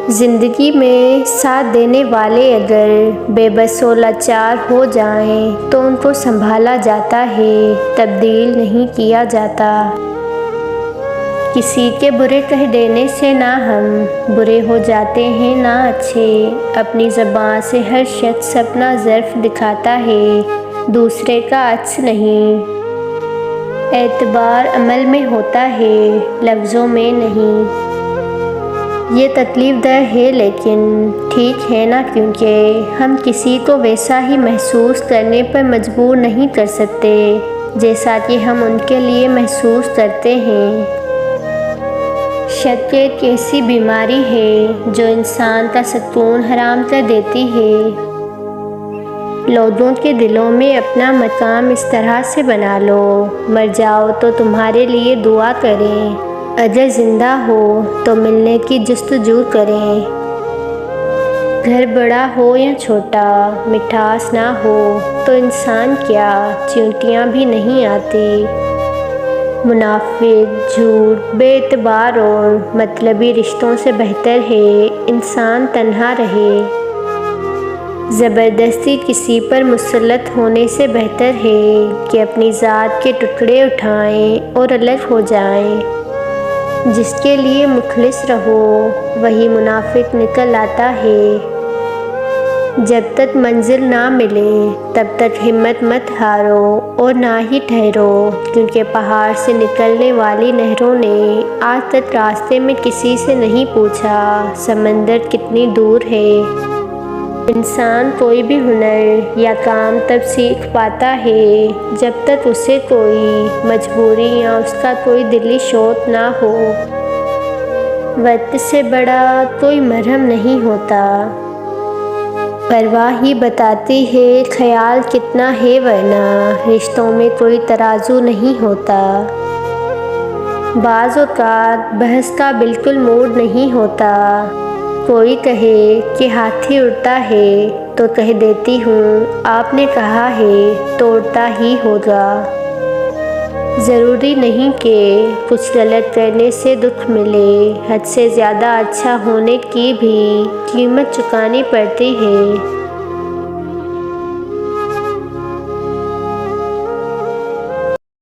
زندگی میں ساتھ دینے والے اگر بے بس و لاچار ہو جائیں تو ان کو سنبھالا جاتا ہے، تبدیل نہیں کیا جاتا۔ کسی کے برے کہہ دینے سے نہ ہم برے ہو جاتے ہیں نہ اچھے۔ اپنی زبان سے ہر شخص اپنا ظرف دکھاتا ہے، دوسرے کا عکس نہیں۔ اعتبار عمل میں ہوتا ہے، لفظوں میں نہیں۔ یہ تکلیف دہ ہے لیکن ٹھیک ہے نا، کیونکہ ہم کسی کو ویسا ہی محسوس کرنے پر مجبور نہیں کر سکتے جیسا کہ ہم ان کے لیے محسوس کرتے ہیں۔ شک ایک ایسی بیماری ہے جو انسان کا سکون حرام کر دیتی ہے۔ لوگوں کے دلوں میں اپنا مقام اس طرح سے بنا لو، مر جاؤ تو تمہارے لیے دعا کریں، اگر زندہ ہو تو ملنے کی جستجو کریں۔ گھر بڑا ہو یا چھوٹا، مٹھاس نہ ہو تو انسان کیا چیونٹیاں بھی نہیں آتی۔ منافق، جھوٹ، بے اعتبار اور مطلبی رشتوں سے بہتر ہے انسان تنہا رہے۔ زبردستی کسی پر مسلط ہونے سے بہتر ہے کہ اپنی ذات کے ٹکڑے اٹھائیں اور الگ ہو جائیں۔ جس کے لیے مخلص رہو وہی منافق نکل آتا ہے۔ جب تک منزل نہ ملے تب تک ہمت مت ہارو اور نہ ہی ٹھہرو، کیونکہ پہاڑ سے نکلنے والی نہروں نے آج تک راستے میں کسی سے نہیں پوچھا سمندر کتنی دور ہے۔ انسان کوئی بھی ہنر یا کام تب سیکھ پاتا ہے جب تک اسے کوئی مجبوری یا اس کا کوئی دلی شوق نہ ہو۔ وقت سے بڑا کوئی مرہم نہیں ہوتا۔ پرواہ ہی بتاتی ہے خیال کتنا ہے، ورنہ رشتوں میں کوئی ترازو نہیں ہوتا۔ بعض اوقات بحث کا بالکل موڈ نہیں ہوتا۔ کوئی کہے کہ ہاتھی اڑتا ہے تو کہہ دیتی ہوں آپ نے کہا ہے تو اڑتا ہی ہوگا۔ ضروری نہیں کہ کچھ غلط کرنے سے دکھ ملے، حد سے زیادہ اچھا ہونے کی بھی قیمت چکانی پڑتی ہے۔